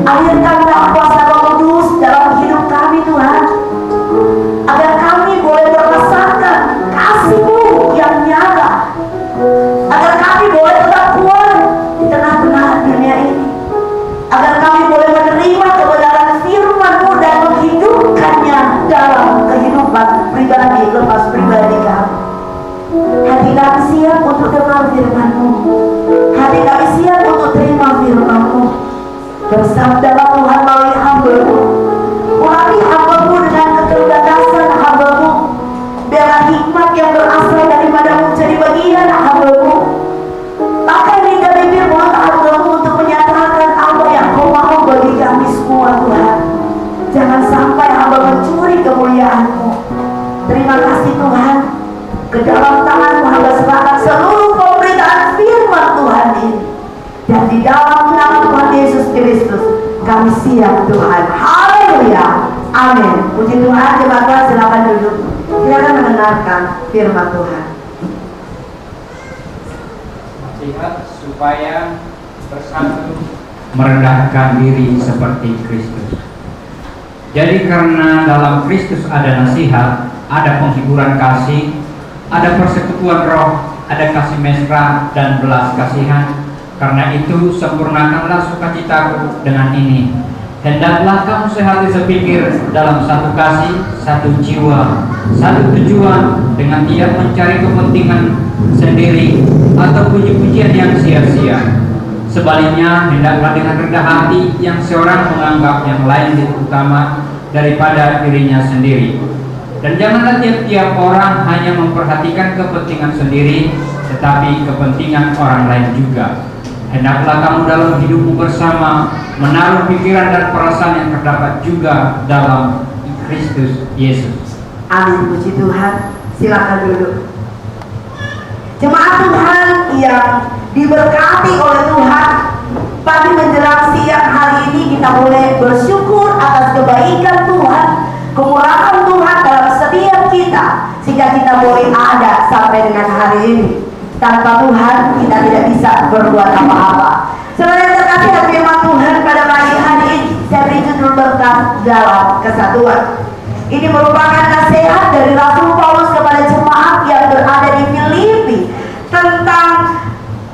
Alirkanlah kuasa Roh Kudus dalam hidup kami Tuhan, agar kami boleh merasakan kasih-Mu yang nyata, agar kami boleh tetap kuat di tengah-tengah dunia ini, agar kami boleh menerima kebenaran firman-Mu dan menghidupkannya dalam kehidupan pribadi lepas pribadi kami. Hati kami siap untuk dengar firman-Mu, hati kami siap untuk terima firman-Mu. Bersabdalah Tuhan melalui hamba-Mu, urapi hamba-Mu dengan keterbatasan hamba-Mu. Biarlah hikmat yang berasal daripada-Mu jadi bagian hamba-Mu. Pakai lidah bibir mulut hamba-Mu untuk menyatakan apa yang Kau mau bagi kami semua Tuhan. Jangan sampai hamba mencuri kemuliaan-Mu. Terima kasih Tuhan. Ke dalam tangan-Mu hamba serahkan seluruh pemberitaan firman Tuhan ini. Dan di dalam nama Tuhan Yesus Kristus kami siap Tuhan. Haleluya. Amin. Puji Tuhan. Jemaat Tuhan silakan duduk. Silakan mendengarkan firman Tuhan. Nasihat supaya bersatu merendahkan diri seperti Kristus. Jadi karena dalam Kristus ada nasihat, ada penghiburan kasih, ada persekutuan roh, ada kasih mesra dan belas kasihan. Karena itu sempurnakanlah sukacitaku dengan ini. Hendaklah kamu sehati sepikir dalam satu kasih, satu jiwa, satu tujuan, dengan tidak mencari kepentingan sendiri atau puji-pujian yang sia-sia. Sebaliknya, hendaklah dengan rendah hati yang seorang menganggap yang lain lebih utama daripada dirinya sendiri. Dan janganlah tiap-tiap orang hanya memperhatikan kepentingan sendiri, tetapi kepentingan orang lain juga. Hendaklah kamu dalam hidupmu bersama menaruh pikiran dan perasaan yang terdapat juga dalam Kristus Yesus. Amin. Puji Tuhan. Silakan duduk. Jemaat Tuhan yang diberkati oleh Tuhan, pagi menjelang siang hari ini kita boleh bersyukur atas kebaikan Tuhan, kemurahan Tuhan dalam setiap kita, sehingga kita boleh ada sampai dengan hari ini. Tanpa Tuhan kita tidak bisa berbuat apa-apa. Saudara yang terkasih dalam firman Tuhan pada pagi hari ini, saya beri judul berkat dalam kesatuan. Ini merupakan nasihat dari Rasul Paulus kepada jemaat yang berada di Filipi tentang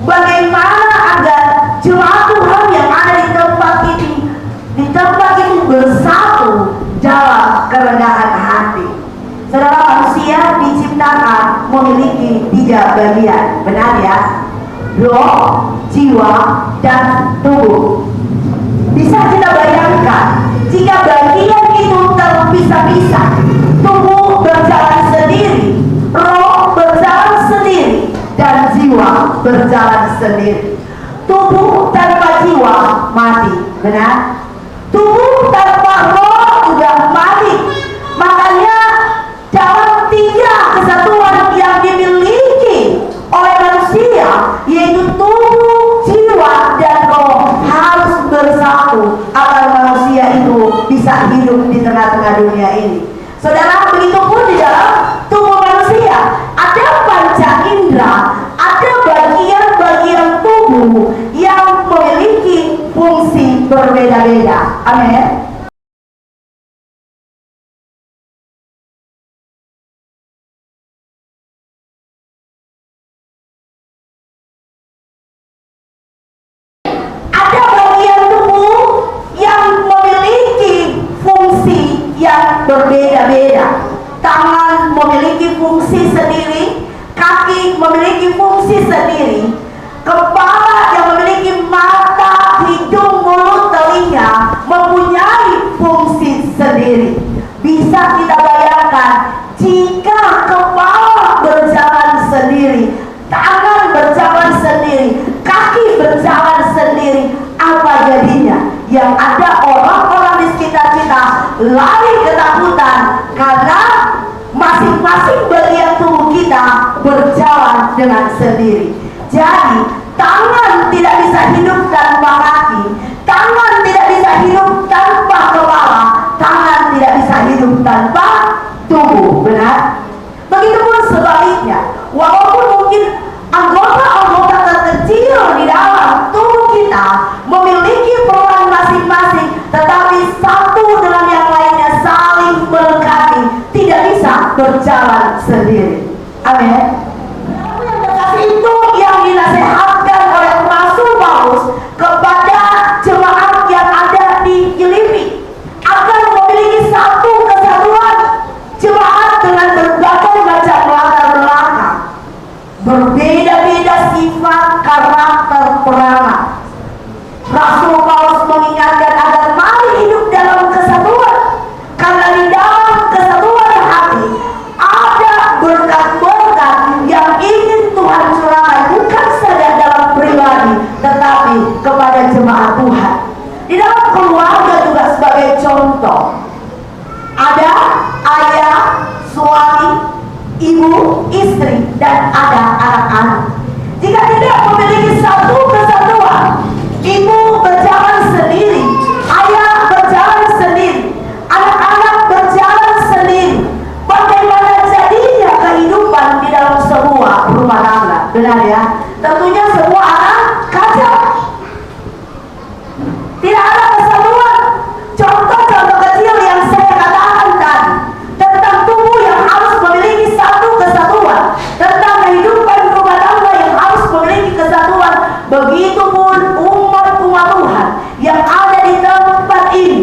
bagaimana agar jemaat Tuhan yang ada di tempat ini bersatu dalam kerendahan hati. Saudara, manusia diciptakan memiliki 3 bagian, benar ya? Roh, jiwa, dan tubuh. Bisa kita bayangkan jika bagian itu terpisah-pisah, tubuh berjalan sendiri, roh berjalan sendiri, dan jiwa berjalan sendiri. Tubuh tanpa jiwa mati, benar? Tubuh tanpa roh juga mati. Makanya dalam 3 kesatuan yang dimiliki oleh manusia, yaitu tubuh, jiwa, dan roh, harus bersatu agar manusia itu bisa hidup di tengah-tengah dunia ini. Saudara, begitu pun di dalam tubuh manusia ada panca indera, ada bagian-bagian tubuh yang memiliki fungsi berbeda-beda. Amin. Berbeda-beda. Tangan memiliki fungsi sendiri, kaki memiliki fungsi sendiri, kepala yang memiliki mata, hidung, mulut, telinga mempunyai fungsi sendiri. Bisa kita bayangkan jika kepala berjalan sendiri, tangan berjalan sendiri, kaki berjalan sendiri, apa jadinya? Yang ada orang-orang di sekitar kita lari ketakutan karena masing-masing bagian tubuh kita berjalan dengan sendiri. Jadi tangan tidak bisa hidup tanpa kaki, tangan tidak bisa hidup tanpa kepala, tangan tidak bisa hidup tanpa tubuh, benar? Begitupun sebaliknya, walaupun mungkin anggota-anggota terkecil di dalam tubuh kita memiliki peran masing-masing, berjalan sendiri. Amin. Yang terkasih itu yang dinasihatkan oleh Rasul Paulus kepada jemaat yang ada di Filipi agar memiliki satu kesatuan jemaat dengan berbagai macam latar belakang, berbeda-beda sifat, karakter, perangai. Rasul Paulus mengingatkan agar mari hidup dalam kesatuan, karena di dalam kesatuan hati ada berkat-berkat yang ingin Tuhan curahkan, bukan saja dalam pribadi tetapi kepada jemaat Tuhan. Di dalam keluarga juga sebagai contoh, ada ayah, suami, ibu, istri, dan ada anak-anak. Jika tidak memiliki satu kesatuan, ibu berjalan sendiri, ayah berjalan sendiri, anak-anak berjalan sendiri, bagaimana jadinya kehidupan di dalam sebuah rumah tangga? Benar ya? Tentunya semua akan kacau. Tidak ada kesatuan. Contoh-contoh kecil yang saya katakan tadi tentang tubuh yang harus memiliki satu kesatuan, tentang kehidupan rumah tangga yang harus memiliki kesatuan. Begitupun umat-umat Tuhan yang ada di tempat ini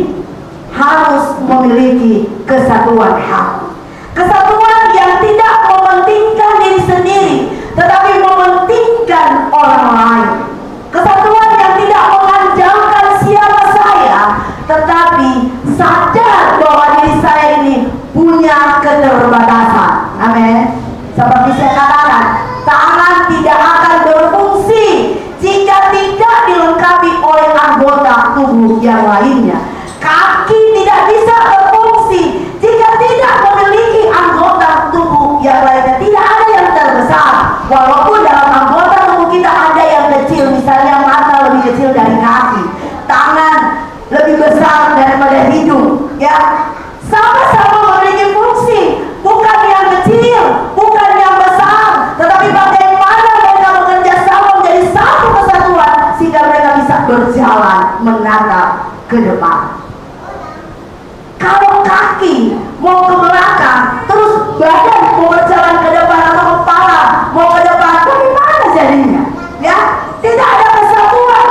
harus memiliki kesatuan hati. Kesatuan yang tidak mementingkan diri sendiri, tetapi mementingkan orang lain. Kesatuan yang tidak mengandalkan siapa saya, tetapi sadar bahwa diri saya ini punya keterbatasan. Amin. Seperti saya katakan, tangan tidak akan berfungsi jika tidak dilengkapi oleh anggota tubuh yang lainnya. Kaki tidak bisa berfungsi jika tidak memiliki anggota tubuh yang lainnya. Tidak ada yang terbesar, walaupun dalam anggota tubuh kita ada yang kecil. Misalnya mata lebih kecil dari kaki, tangan lebih besar daripada hidung, ya. Sama-sama memiliki fungsi, bukan yang kecil, bukan yang besar, tetapi bagaimana mereka bekerja sama menjadi satu kesatuan sehingga mereka bisa berjalan menatap ke depan. Kalau kaki mau ke belakang, terus badan mau berjalan ke depan atau kepala mau ke depan, bagaimana jadinya? Ya, tidak ada kesatuan.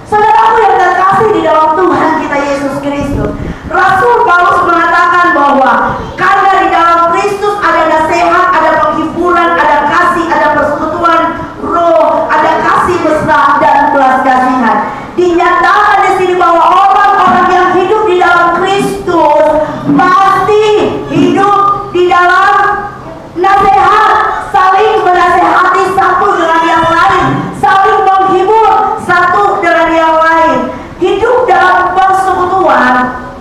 Saudaraku yang terkasih di dalam Tuhan kita Yesus Kristus, Rasul Paulus mengatakan bahwa karena di dalam Kristus ada nasihat, ada penghiburan, ada kasih, ada persekutuan roh, ada kasih mesra dan belas kasihan. Dinyatakan di sini bahwa orang-orang yang hidup di dalam Kristus pasti hidup di dalam nasihat, saling menasehati satu dengan yang lain, saling menghibur satu dengan yang lain, hidup dalam persekutuan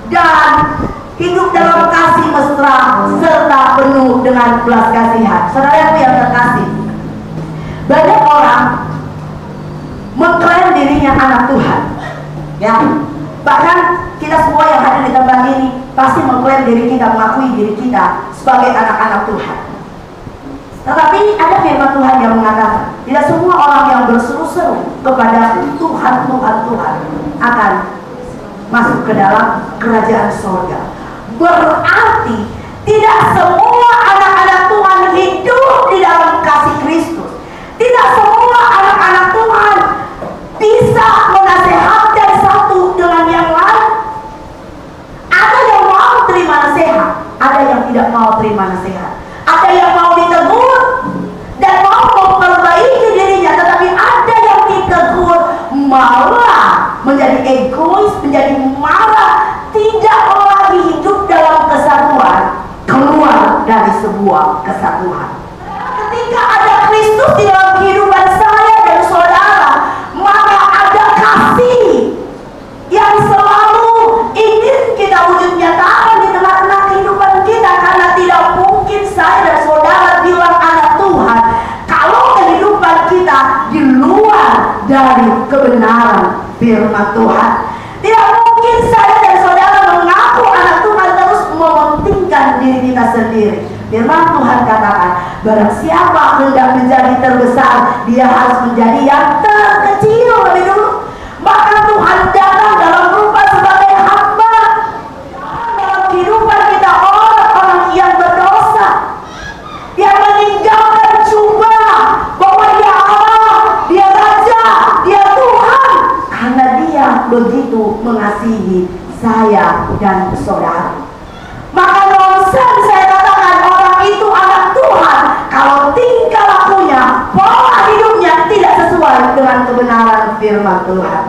dan hidup dalam kasih mesra serta penuh dengan belas kasihan. Saudara yang terkasih, banyak orang mengklaim dirinya anak Tuhan, ya. Bahkan kita semua yang hadir di tempat ini pasti mengklaim diri kita, mengakui diri kita sebagai anak-anak Tuhan. Tetapi ada firman Tuhan yang mengatakan, tidak semua orang yang berseru-seru kepada Tuhan akan masuk ke dalam kerajaan surga. Berarti tidak semua anak-anak Tuhan hidup di dalam kasih Kristus. Tidak semua anak-anak Tuhan bisa menasehatkan satu dengan yang lain. Ada yang mau terima nasihat, ada yang tidak mau terima nasihat. Ada yang mau ditegur dan mau memperbaiki dirinya, tetapi ada yang ditegur malah menjadi egois, menjadi marah, tidak lagi hidup dalam kesatuan, keluar dari sebuah kesatuan. Ketika ada Kristus di dalam kehidupan saya dan saudara, maka ada kasih yang selalu ingin kita wujud nyatakan di tengah-tengah kehidupan kita, karena tidak mungkin saya dan saudara bilang anak Tuhan kalau kehidupan kita di luar dari kebenaran firman Tuhan. Tidak mungkin saya dan saudara mengaku anak Tuhan terus mementingkan diri kita sendiri. Firman Tuhan katakan, barang siapa hendak menjadi terbesar, dia harus menjadi yang terkecil lebih dulu. Maka Tuhan datang dalam rupa sebagai hamba. Dalam kehidupan kita orang-orang yang untuk mengasihi saya dan saudara. Maka nonsen saya katakan orang itu anak Tuhan kalau tingkah lakunya, pola hidupnya tidak sesuai dengan kebenaran firman Tuhan.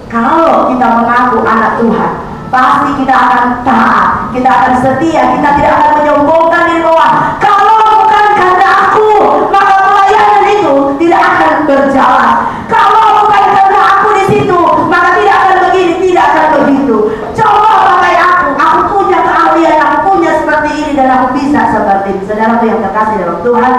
Kalau kita mengaku anak Tuhan, pasti kita akan taat, kita akan setia, kita tidak akan menyombongkan diri bahwa kalau bukan karena aku, maka pelayanan itu tidak akan berjalan. Kalau bukan karena aku di situ, maka tidak akan begini, tidak akan begitu. Coba pakai aku punya keahlian, aku punya seperti ini dan aku bisa seperti ini. Saudaraku yang terkasih dalam Tuhan,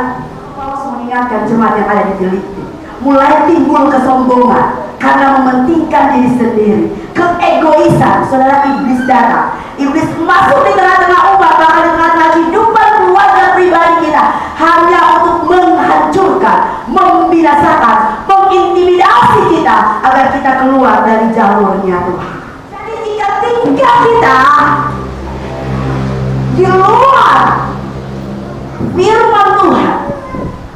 Paulus mengingatkan jemaat yang ada di Filipi, mulai timbul kesombongan karena mementingkan diri sendiri, keegoisan. Saudara, iblis datang, iblis masuk di tengah-tengah umat, bahkan di tengah-tengah kehidupan keluarga pribadi kita, hanya untuk menghancurkan, membinasakan, mengintimidasi kita agar kita keluar dari jalurnya Tuhan. Jadi jika tingkah kita di luar firman Tuhan,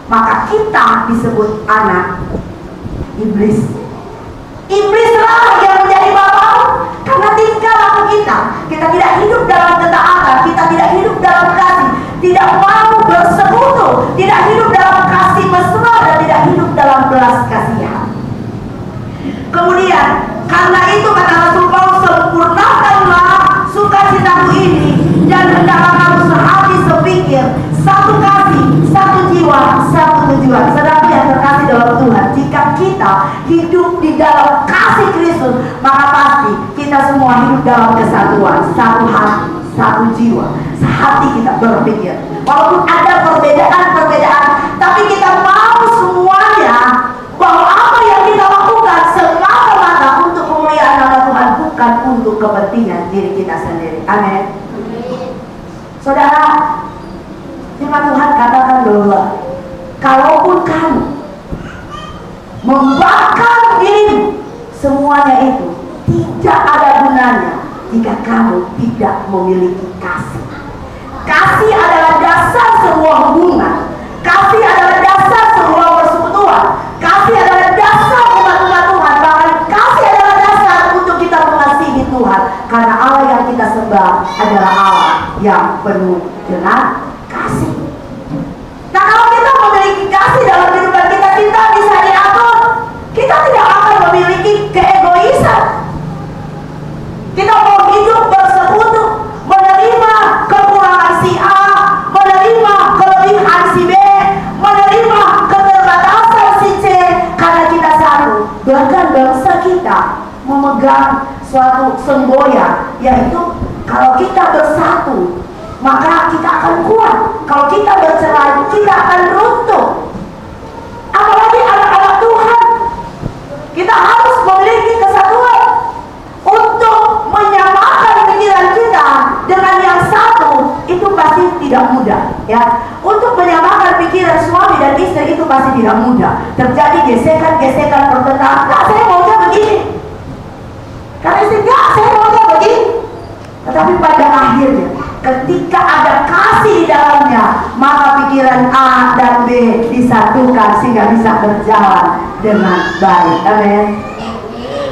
maka kita disebut anak iblis. Iblislah yang menjadi bapak karena tingkah laku kita. Kita tidak hidup dalam ketaatan, kita tidak hidup dalam kasih, tidak mau bersekutu, tidak hidup dalam kasih mesra, dan tidak hidup dalam belas kasihan. Kemudian karena itu kata Rasul Paulus, sempurnakanlah sukacitaku ini dan hendaklah kamu sehati sepikir, satu kasih, satu jiwa, satu tujuan. Saudara yang terkasih dalam Tuhan, jika kita hidup di dalam kasih Kristus, maka pasti kita semua hidup dalam kesatuan, satu hati, satu jiwa, sehati kita berpikir. Walaupun ada perbedaan-perbedaan, tapi kita mau semuanya bahwa apa yang kita lakukan semata-mata untuk kemuliaan nama Tuhan, bukan untuk kepentingan diri kita sendiri. Amin. Saudara, firman Tuhan katakan bahwa kalaupun kamu membakar dirimu, semuanya itu tidak ada gunanya jika kamu tidak memiliki kasih. Kasih adalah dasar sebuah hubungan. Kasih adalah dasar sebuah persekutuan. Kasih adalah dasar umat-umat Tuhan. Bahkan kasih adalah dasar untuk kita mengasihi Tuhan, karena Allah yang kita sembah adalah Allah yang penuh dengan kasih. Nah, kalau kita memiliki kasih dalam kehidupan kita bisa diatur. Kita tidak akan memiliki keegoisan. Kita mau hidup bersekutu, menerima kekurangan si A, menerima kelebihan si B, menerima keterbatasan si C, karena kita satu. Bahkan bangsa kita memegang suatu semboyan, yaitu kalau kita bersatu, maka kita akan kuat. Kalau kita bercerai, kita akan runtuh. Apalagi anak-anak Tuhan, kita harus memiliki kesatuan untuk menyamakan pikiran kita dengan yang satu. Itu pasti tidak mudah, ya. Untuk menyamakan pikiran suami dan istri itu pasti tidak mudah. Terjadi gesekan-gesekan, pertentangan. Nah, saya maunya begini, karena istri, enggak, saya maunya begini. Tetapi pada akhirnya, ketika ada kasih di dalamnya, maka pikiran A dan B disatukan sehingga bisa berjalan dengan baik. Amin.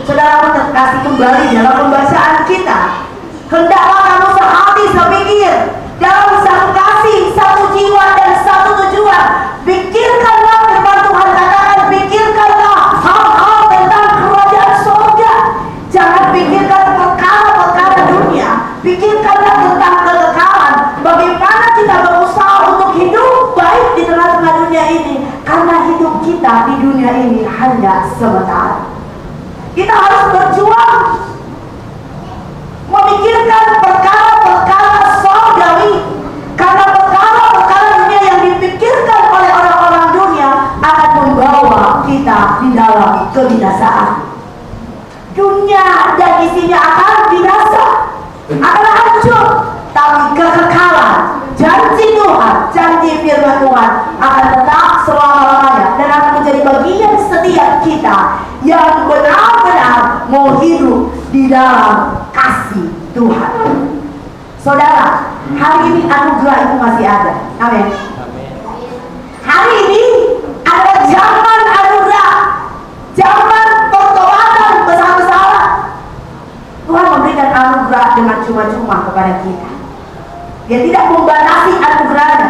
Saudara terkasih, kembali dalam pembacaan kita, hendaklah kamu sehati sepikir, dalam satu kasih, satu jiwa, dan satu tujuan. Pikirkanlah, firman Tuhan katakan, pikirkanlah hal-hal tentang kerajaan surga. Jangan pikirkan perkara-perkara dunia. Pikirkanlah tentang kekekalan. Bagaimana kita berusaha untuk hidup baik di tengah-tengah dunia ini, karena hidup kita di dunia ini hanya sementara. Kita harus berjuang memikirkan perkara-perkara surgawi, karena perkara-perkara dunia yang dipikirkan oleh orang-orang dunia akan membawa kita di dalam kebinasaan. Dunia dan isinya akan binasa, akan hancur, tapi kekekalan, janji Tuhan, janji firman Tuhan akan tetap selama-lamanya dan akan menjadi bagian setiap kita yang benar-benar mau hidup di dalam kasih Tuhan. Saudara, hari ini anugerah itu masih ada. Amin. Hari ini ada zaman anugerah, zaman pertobatan besar-besaran. dengan cuma-cuma kepada kita. Dia tidak membatasi anugerahnya,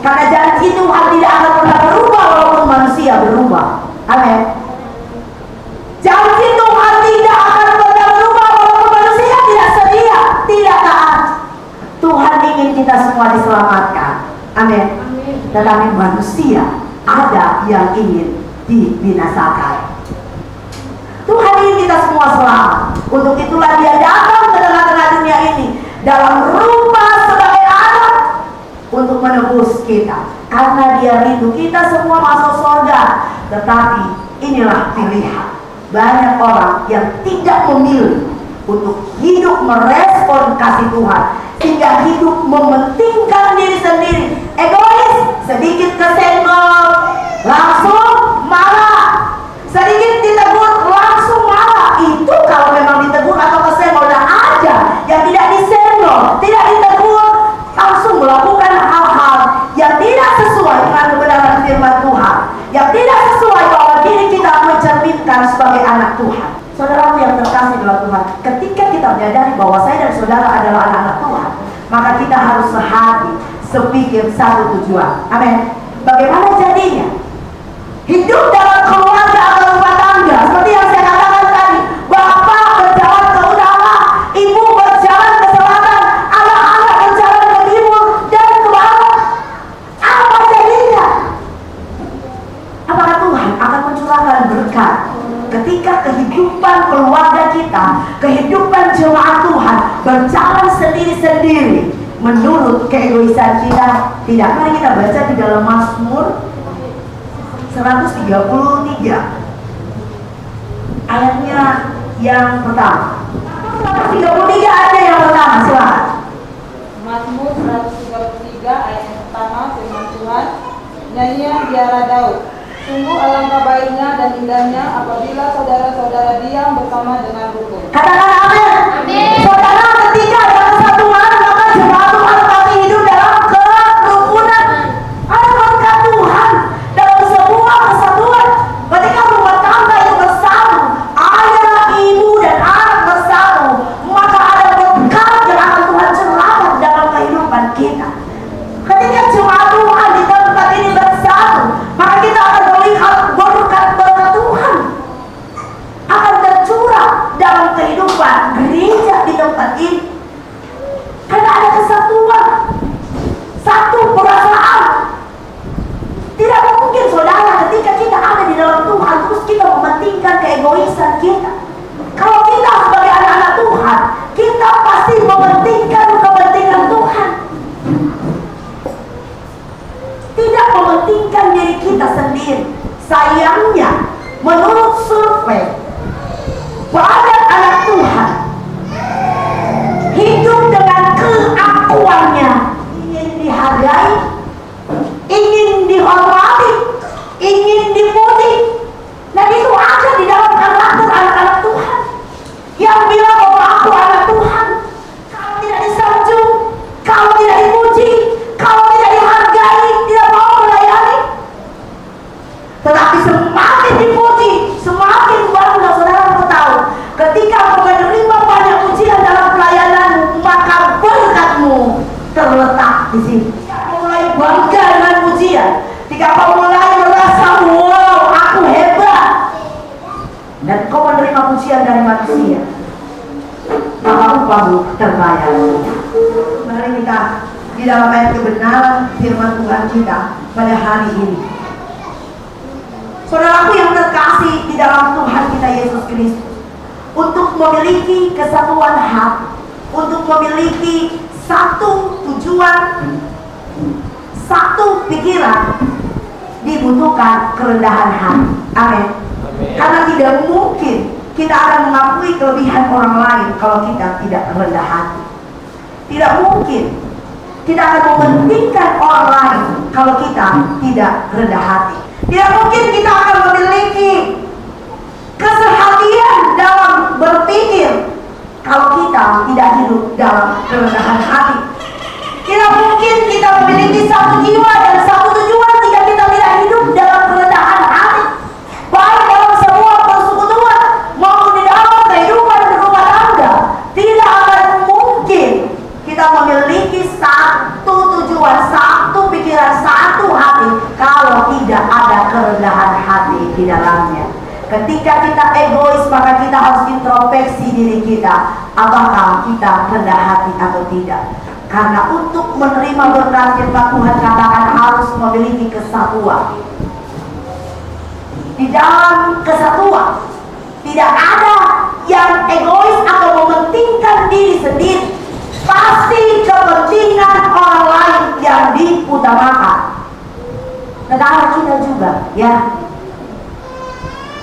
karena janji Tuhan tidak akan pernah berubah walaupun manusia berubah. Amin. Janji Tuhan tidak akan pernah berubah walaupun manusia tidak sedia, tidak taat. Tuhan ingin kita semua diselamatkan. Amin. Tetapi manusia ada yang ingin dibinasakan. Tuhan ingin kita semua selamat. Untuk itulah Dia datang ke tengah-tengah dunia ini dalam rupa sebagai anak untuk menebus kita. Karena Dia rindu kita semua masuk surga. Tetapi inilah pilihan. Banyak orang yang tidak memilih untuk hidup merespon kasih Tuhan, sehingga hidup mementingkan diri sendiri, egois, sedikit kesenggol langsung marah, sedikit ditegur langsung marah. Itu kalau memang ditegur atau kesenggol. Dan ada yang tidak disenggol, tidak ditegur, langsung melakukan hal-hal yang tidak sesuai dengan kebenaran firman Tuhan, yang tidak sesuai bahwa diri kita mencerminkan sebagai anak Tuhan. Saudaraku yang terkasih dalam Tuhan, ketika kita menyadari bahwa saya dan saudara adalah anak-anak Tuhan, maka kita harus sehati, sepikir, satu tujuan. Amin. Bagaimana jadinya? Hidup dalam keluarga atau rumah tangga, seperti yang saya katakan tadi, bapak berjalan ke utara, ibu berjalan ke selatan, anak-anak berjalan ke timur dan ke barat. Apa jadinya? Apakah Tuhan akan mencurahkan berkat ketika kehidupan keluarga kita, kehidupan jemaat Tuhan berjalan sendiri-sendiri menurut keegoisan kita? Tidak. Mari kita baca di dalam Mazmur 133 ayatnya yang pertama. 133 ayatnya yang pertama, silakan. Mazmur 133 ayat yang pertama, firman Tuhan, nyanyian biara Daud. Sungguh alangkah baiknya dan indahnya apabila saudara-saudara diam bersama dengan rukun. Katakan amin. Amin. Saudara, ketika ada kesatuan, maka jemaat Tuhan pasti hidup dalam kerukunan. Ada berkat Tuhan dalam sebuah kesatuan. Ketika rumah tangga itu bersatu, ayah, ibu, dan anak bersatu, maka ada berkat yang akan Tuhan curahkan dalam kehidupan kita. Ketika jemaat Tuhan di tempat ini bersatu, maka kita akan melihat berkat-berkat Tuhan akan tercurah dalam kehidupan gereja di tempat ini. Karena ada kesatuan, satu perasaan. Tidak mungkin saudara ketika kita ada di dalam Tuhan terus kita mementingkan keegoisan kita. Kalau kita sebagai anak-anak Tuhan, kita pasti mementingkan kepentingan Tuhan, tidak mementingkan diri kita sendiri. Sayangnya, menurut survei, banyak anak Tuhan hidup dengan keakuannya, ingin dihargai, ingin dihormati, ingin dipuji. Dan itu ada di dalam karakter anak-anak Tuhan yang bilang bahwa aku anak Tuhan. Kalau tidak disanjung, kalau tidak dipuji, kalau tidak dihargai, tidak mau melayani. Tetapi semakin dipuji, semakin barulah saudara tahu, ketika kau menerima banyak pujian dalam pelayananmu, maka berkatmu terletak di sini. Kau mulai bangga dengan pujian, ketika kau mulai merasa wow, aku hebat, dan kau menerima pujian dari manusia, maka upamu terbayar. Mari kita di dalam ayat kebenaran firman Tuhan kita pada hari ini. Saudaraku yang terkasih di dalam Tuhan kita Yesus Kristus, untuk memiliki kesatuan hati, untuk memiliki satu tujuan, satu pikiran, dibutuhkan kerendahan hati. Amin. Karena tidak mungkin kita akan mengakui kelebihan orang lain kalau kita tidak rendah hati. Tidak mungkin kita akan mementingkan orang lain kalau kita tidak rendah hati. Tidak mungkin kita akan memiliki kesehatian dalam berpikir kalau kita tidak hidup dalam kerendahan hati. Tidak mungkin kita memiliki satu jiwa dan satu tujuan jika kita tidak hidup dalam kerendahan hati, baik dalam sebuah persekutuan maupun di dalam kehidupan rumah tangga. Tidak akan mungkin di dalamnya. Ketika kita egois, maka kita harus introspeksi diri kita, apakah kita rendah hati atau tidak. Karena untuk menerima berkat firman Tuhan katakan harus memiliki kesatuan. Di dalam kesatuan tidak ada yang egois atau mementingkan diri sendiri. Pasti kepentingan orang lain yang diutamakan. Negara kita juga ya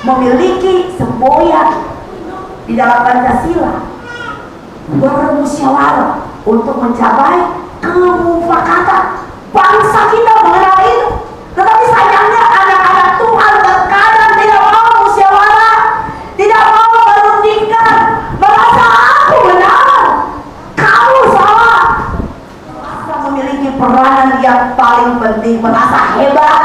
memiliki semboyan di dalam Pancasila, bermusyawarah untuk mencapai kemufakatan bangsa kita mengenal itu. Tetapi sayangnya anak-anak Tuhan terkadang tidak mau musyawarah, tidak mau berundingkan, merasa aku benar, kamu salah, merasa memiliki peranan yang paling penting, merasa hebat.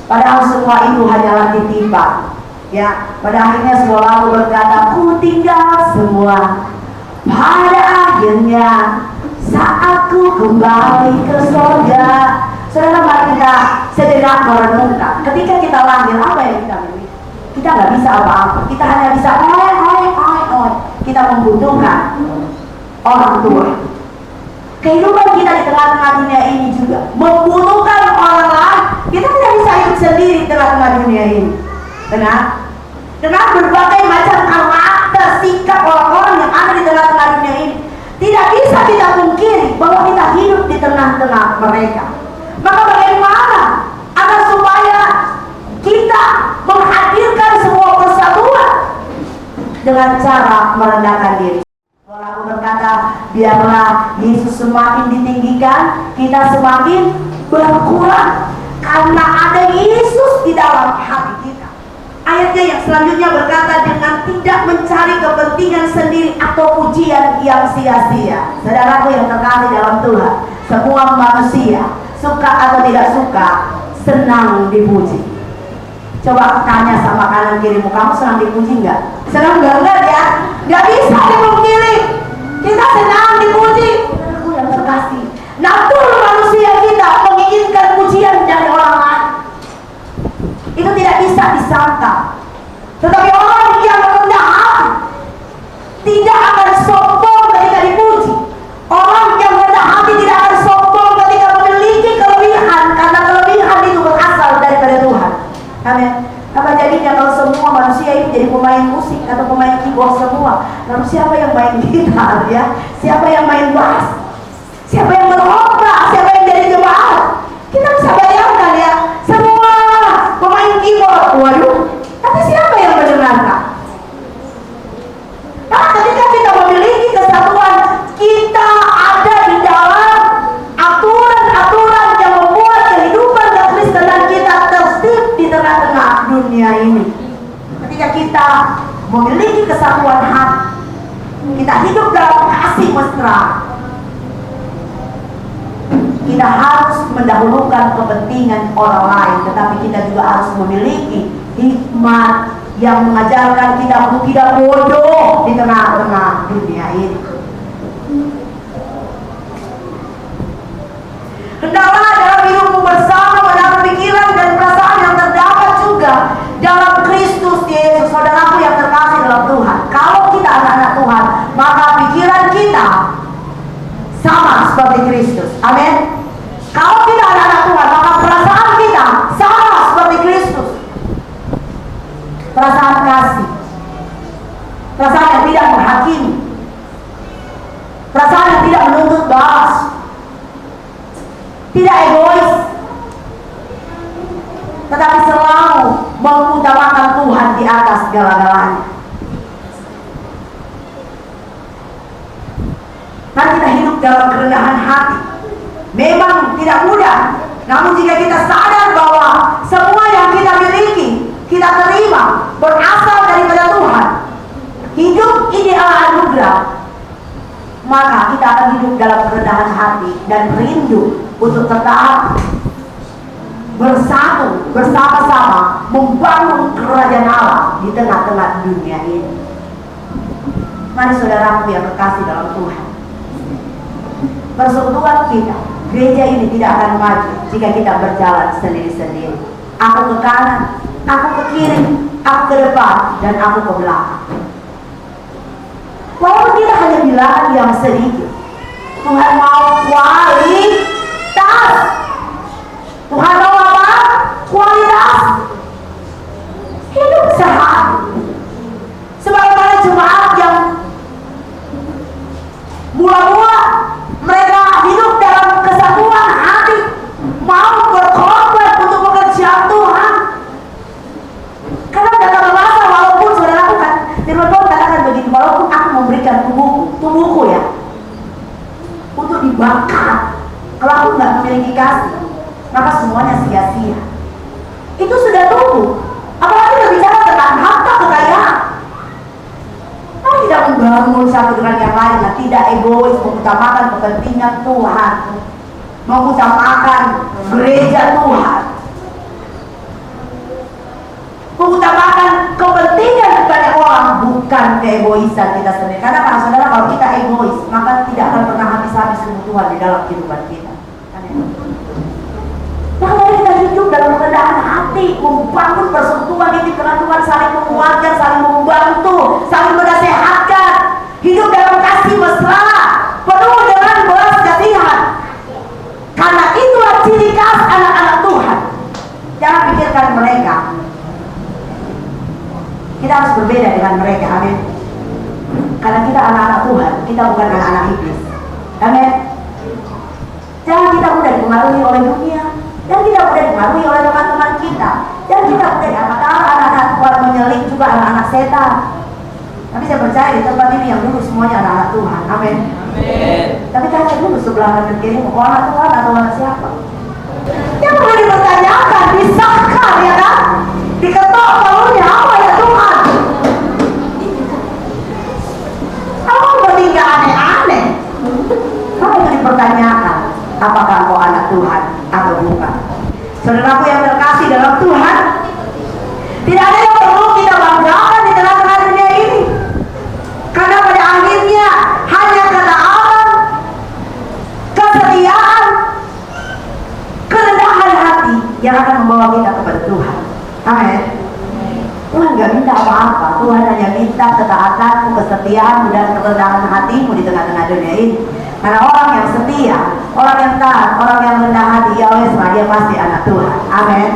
Padahal semua itu hanyalah titipan. Ya, pada akhirnya semua lalu berkata, ku tinggal semua. Pada akhirnya saat ku kembali ke surga. Saudara, mari kita sejenak merenungkan. Ketika kita lahir, apa yang kita miliki? Kita nggak bisa apa-apa. Kita hanya bisa Kita membutuhkan orang tua. Kehidupan kita di tengah-tengah dunia ini juga membutuhkan orang lain. Kita tidak bisa hidup sendiri di tengah-tengah dunia ini. Dengan berbagai macam karakter, sikap orang-orang yang ada di tengah-tengah dunia ini, tidak bisa kita pungkiri bahwa kita hidup di tengah-tengah mereka. Maka bagaimana agar supaya kita menghadirkan sebuah persatuan dengan cara merendahkan diri. Lalu berkata, biarlah Yesus semakin ditinggikan, kita semakin berkurang, karena ada Yesus di dalam hati kita. Ayatnya yang selanjutnya berkata, dengan tidak mencari kepentingan sendiri atau pujian yang sia-sia. Saudaraku yang terkasih dalam Tuhan, semua manusia suka atau tidak suka senang dipuji. Coba tanya sama kanan kirimu, kamu senang dipuji nggak? Senang banget ya? Nggak bisa dipungkiri, kita senang dipuji. Saudaraku yang terkasih, natur manusia kita menginginkan pujian dari orang lain. Itu tidak bisa disangka. Tetapi orang yang rendah hati tidak akan sombong ketika dipuji. Orang yang rendah hati tidak akan sombong ketika memiliki kelebihan, karena kelebihan itu berasal daripada Tuhan. Amin. Apa jadinya kalau semua manusia itu jadi pemain musik atau pemain keyboard semua? Lalu siapa yang main gitar ya? Siapa yang main bass? Siapa yang berkhotbah? Siapa yang jadi jemaat? Kita bisa bayangkan ya, semua pemain keyboard, waduh, tapi siapa yang mendengarkan? Nah, ketika kita memiliki kesatuan, kita ada di dalam aturan-aturan yang membuat kehidupan kekristenan kita tertib di tengah-tengah dunia ini. Ketika kita memiliki kesatuan hati, kita hidup dalam kasih mesra, kita harus mendahulukan kepentingan orang lain, tetapi kita juga harus memiliki hikmat yang mengajarkan kita untuk tidak bodoh di tengah-tengah dunia ini. Hendaklah dalam hidupmu bersama menaruh pikiran dan perasaan yang terdapat juga dalam Kristus Yesus. Saudaraku yang terkasih dalam Tuhan, kalau kita anak-anak Tuhan, maka pikiran kita sama seperti Kristus. Amin. Kalau kita anak-anak Tuhan, maka perasaan kita sama seperti Kristus. Perasaan kasih, perasaan yang tidak menghakimi, perasaan yang tidak menuntut balas, tidak egois, tetapi selalu mengutamakan Tuhan di atas segala-galanya. Mari kita hidup dalam kerendahan hati. Memang tidak mudah, namun jika kita sadar bahwa semua yang kita miliki, kita terima berasal daripada Tuhan, hidup ini adalah anugerah, maka kita akan hidup dalam kerendahan hati dan rindu untuk tetap bersatu, bersama-sama membangun kerajaan Allah di tengah-tengah dunia ini. Mari saudaraku yang terkasih dalam Tuhan, persekutuan kita, gereja ini tidak akan maju jika kita berjalan sendiri-sendiri. Aku ke kanan, aku ke kiri, aku ke depan, dan aku ke belakang. Walaupun kita hanya bilangan yang sedikit, Tuhan mau kualitas. Tuhan mau apa? Kualitas hidup sehari. Sebagaimana jemaat yang mula-mula mereka hidup dalam kesatuan hati, mau berkorban untuk pekerjaan Tuhan. Karena kata bahasa, walaupun saudara lakukan, firman Tuhan katakan begitu, walaupun aku memberikan tubuhku ya, untuk dibakar, kalau aku nggak memiliki kasih, maka semuanya sia-sia. Itu sudah tubuh. Apalagi berbicara tentang harta kekayaan. Mari kita membangun satu dengan yang lain, nah, tidak egois, mengutamakan kepentingan Tuhan, mengutamakan gereja Tuhan, mengutamakan kepentingan banyak orang, bukan keegoisan kita sendiri. Karena para saudara, kalau kita egois, maka tidak akan pernah habis-habis kebutuhan di dalam kehidupan kita. Nah, mari kita hidup dalam kerendahan hati, membangun persekutuan ini karena Tuhan saling menguatkan, saling membantu, saling menasehatkan, hidup dalam kasih mesra, penuh dengan belas kasihan. Karena itulah ciri khas anak-anak Tuhan. Jangan pikirkan mereka. Kita harus berbeda dengan mereka, amin. Karena kita anak-anak Tuhan, kita bukan anak-anak iblis, amin. Jangan kita mudah dipengaruhi oleh dunia, dan kita mudah dipengaruhi oleh teman-teman kita, dan kita mudah dikatakan anak-anak Tuhan menyeling juga anak-anak setan. Tapi saya percaya di tempat ini yang dulu semuanya anak-anak Tuhan, amin. Tapi tanya dulu sebelah kanan kiri, mau anak Tuhan atau anak siapa? Yang perlu dipertanyakan, disahkan ya kan? Diketok palunya, apa ya Tuhan? Apa bertingkah aneh-aneh? Maka itu dipertanyakan, apakah engkau anak Tuhan atau bukan? Saudaraku yang terkasih dalam Tuhan, tidak ada yang perlu kita banggakan di tengah-tengah dunia ini. Karena pada akhirnya hanya ketaatan, kesetiaan, kerendahan hati yang akan membawa kita kepada Tuhan. Amin. Tuhan gak minta apa-apa. Tuhan hanya minta ketaatanmu, kesetiaanmu, dan kerendahan hatimu di tengah-tengah dunia ini. Karena orang yang setia, orang yang taat, orang yang rendah hati, ya wes, dia pasti anak Tuhan. Amin.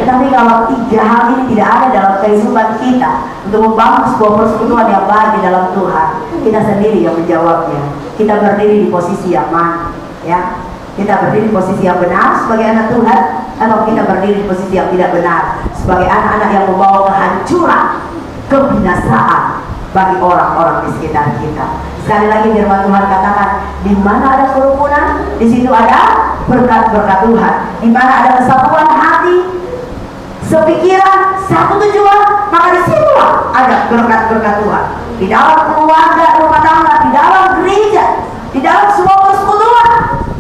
Tetapi kalau tiga hal ini tidak ada dalam kehidupan kita untuk membangun sebuah persekutuan yang baik di dalam Tuhan, kita sendiri yang menjawabnya. Kita berdiri di posisi yang mana? Ya, kita berdiri di posisi yang benar sebagai anak Tuhan, atau kita berdiri di posisi yang tidak benar sebagai anak-anak yang membawa kehancuran, kebinasaan bagi orang-orang di sekitar kita. Sekali lagi firman Tuhan katakan, di mana ada kerumunan, di situ ada berkat-berkat Tuhan. Di mana ada kesatuan hati, sepikiran, satu tujuan, maka di situlah ada berkat-berkat Tuhan. Di dalam keluarga, rumah tangga, di dalam gereja, di dalam semua persekutuan,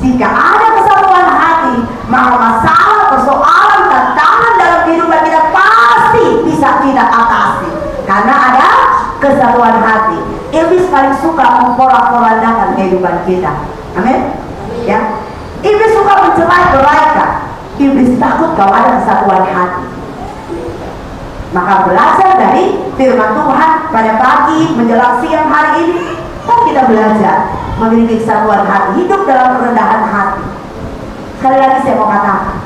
jika ada kesatuan hati, maka masalah, persoalan, tantangan dalam kehidupan kita pasti bisa kita atasi. Karena ada kesatuan hati. Iblis paling suka memporak-porandakan kehidupan kita. Amin. Ya. Iblis suka mencerai-beraikan. Iblis takut kalau ada kesatuan hati. Maka belajar dari firman Tuhan pada pagi menjelang siang hari ini, kan kita belajar memiliki kesatuan hati, hidup dalam kerendahan hati. Sekali lagi saya mau katakan,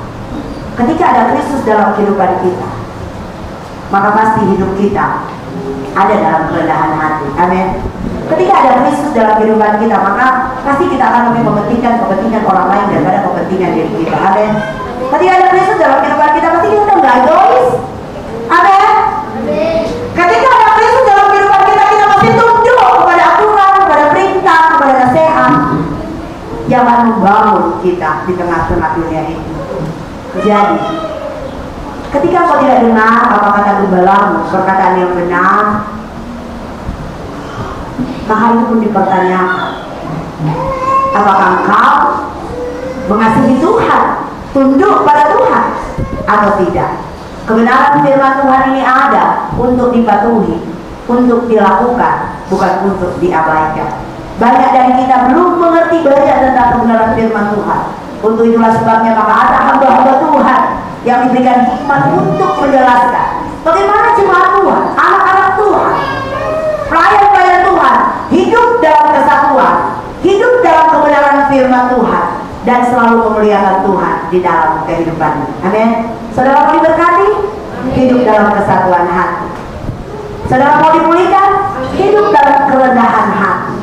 ketika ada Kristus dalam kehidupan kita, maka pasti hidup kita ada dalam kerendahan hati. Amin. Ketika ada Kristus dalam kehidupan kita, maka pasti kita akan lebih mementingkan kepentingan orang lain daripada kepentingan diri kita. Amin. Ketika ada Kristus dalam kehidupan kita, pasti kita nggak egois. Amin. Ketika ada Kristus dalam kehidupan kita, kita pasti tunduk kepada aturan, kepada perintah, kepada nasihat yang akan membangun kita di tengah-tengah dunia ini. Jadi, ketika kau tidak dengar apa kata gembalamu, perkataan yang benar, maka itu pun dipertanyakan. Apakah engkau mengasihi Tuhan, tunduk pada Tuhan, atau tidak? Kebenaran firman Tuhan ini ada untuk dipatuhi, untuk dilakukan, bukan untuk diabaikan. Banyak dari kita belum mengerti banyak tentang kebenaran firman Tuhan. Untuk itulah sebabnya maka ada hamba-hamba Tuhan yang diberikan hikmat untuk menjelaskan bagaimana jemaat Tuhan, anak-anak Tuhan, pelayan-pelayan Tuhan hidup dalam kesatuan, hidup dalam kebenaran firman Tuhan, dan selalu memuliakan Tuhan di dalam kehidupannya. Amin. Saudara mau diberkati? Hidup dalam kesatuan hati. Saudara mau dipulihkan? Hidup dalam kerendahan hati.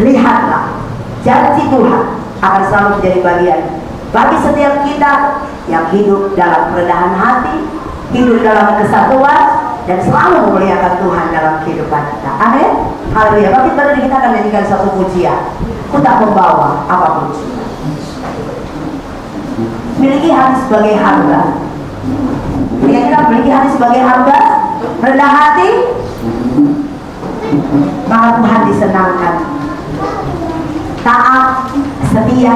Lihatlah, janji Tuhan akan selalu menjadi bagian bagi setiap kita yang hidup dalam kerendahan hati, hidup dalam kesatuan, dan selalu memuliakan Tuhan dalam kehidupan kita. Amin. Haleluya. Bagi saudara kita akan menyanyikan satu pujian. Ku tak membawa apapun. Miliki hati sebagai hamba. Kita memiliki hati sebagai hamba, rendah hati, maka Tuhan disenangkan. Taat, setia.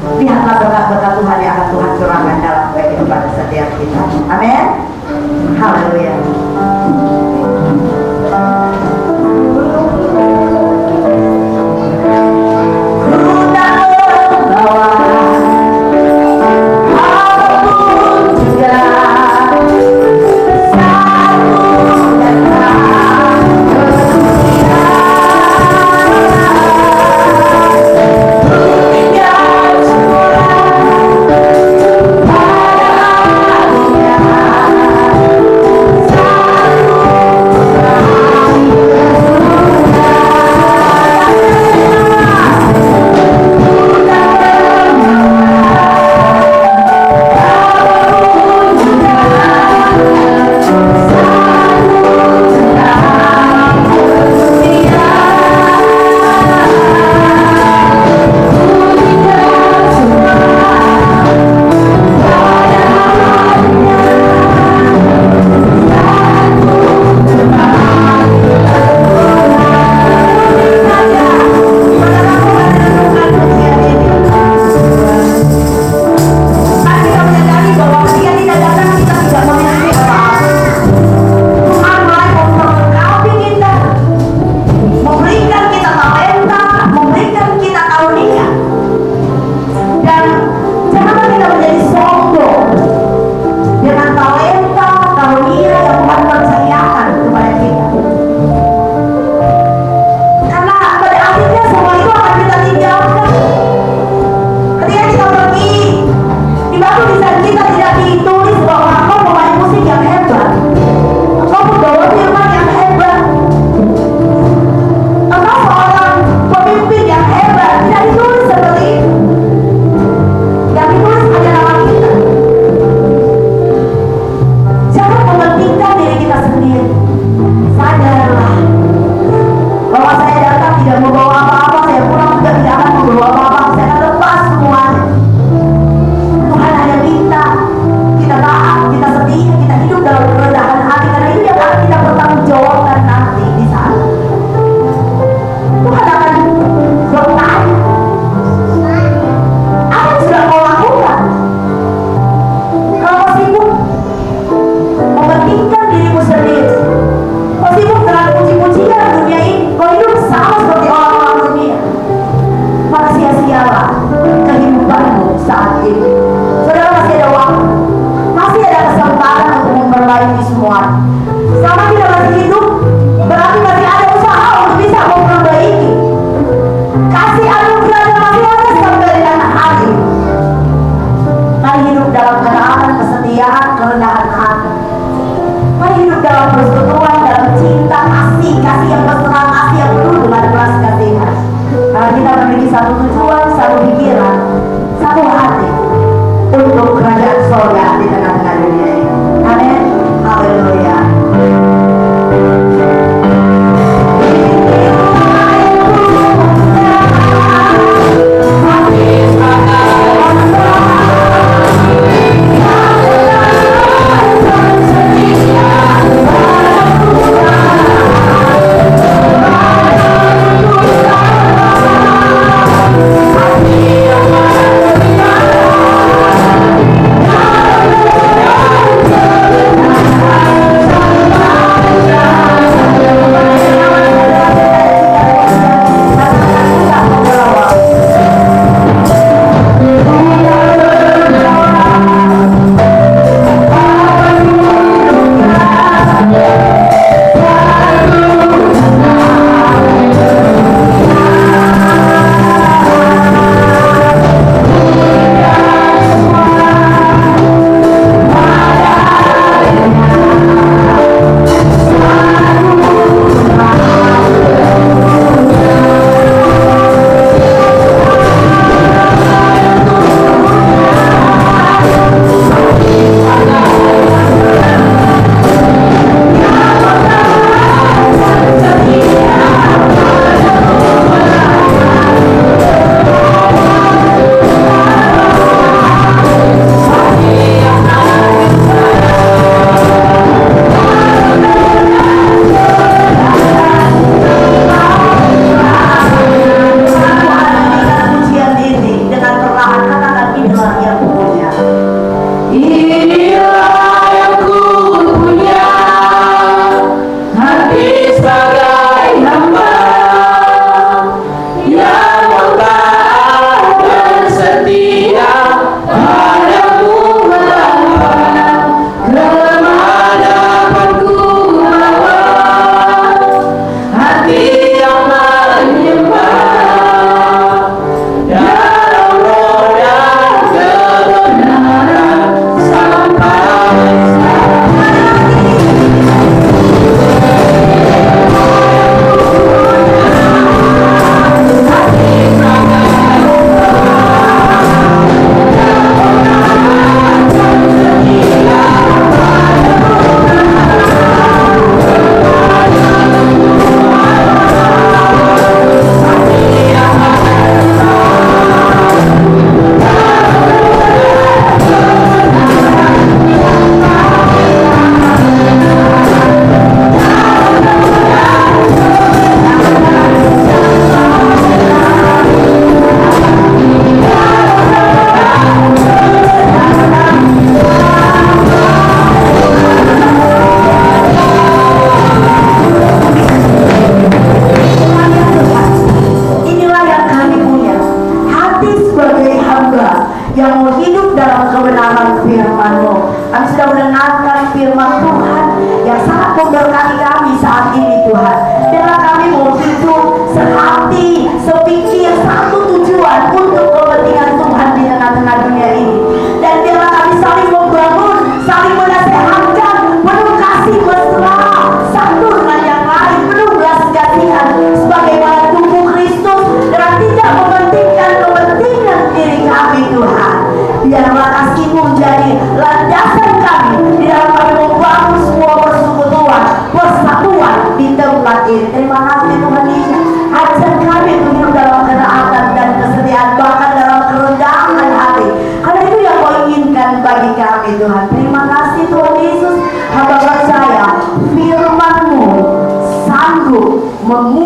Lihatlah berkat-berkat Tuhan yang akan Tuhan curahkan dalam kehidupan setiap kita. Amin. Haleluya.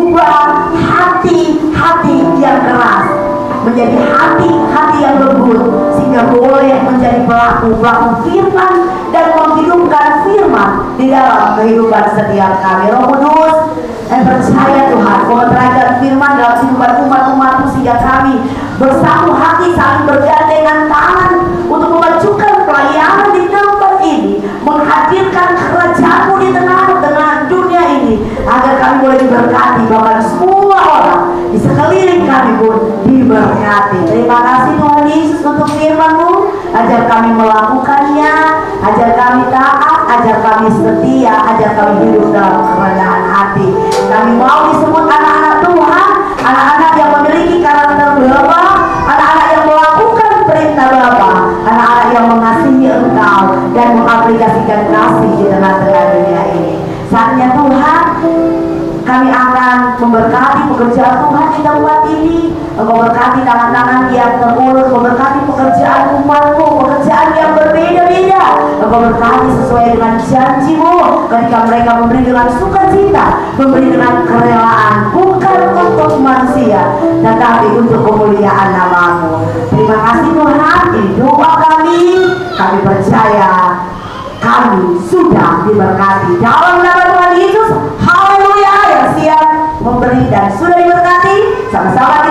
mengubah hati-hati yang keras menjadi hati-hati yang lembut, sehingga boleh menjadi pelaku-pelaku firman dan menghidupkan firman di dalam kehidupan setiap kami. Roh Kudus, saya percaya Tuhan bahwa terangkan firman dalam kehidupan umat-umat-Mu, sehingga kami bersatu hati saling bergandengan tangan untuk memajukan pelayanan di tempat ini, menghadirkan kerajaan-Mu di tengah-tengah dunia ini, agar kami boleh diberkati, bahkan semua orang di sekeliling kami pun diberkati. Terima kasih Tuhan Yesus untuk firman-Mu, ajar kami melakukannya, ajar kami taat, ajar kami setia, ajar kami hidup dalam kerendahan hati. Kami mau disebut anak-anak Tuhan, anak-anak yang memiliki karakter Bapa, anak-anak yang melakukan perintah Bapa, anak-anak yang mengasihi Engkau dan mengaplikasikan kasih di tengah-tengah dunia ini. Saatnya Tuhan, kami akan memberkati pekerjaan Tuhan di tempat ini. Engkau berkati tangan-tangan yang terulur, memberkati pekerjaan umat-Mu, pekerjaan yang berbeda-beda. Engkau berkati sesuai dengan janji-Mu, ketika mereka memberi dengan sukacita, memberi dengan kerelaan, bukan untuk manusia, tetapi untuk kemuliaan nama-Mu. Terima kasih Tuhan, ini doa kami percaya kami sudah diberkati dalam nama Tuhan Yesus. Haleluya, yang siap memberi dan sudah diberkati. Sama-sama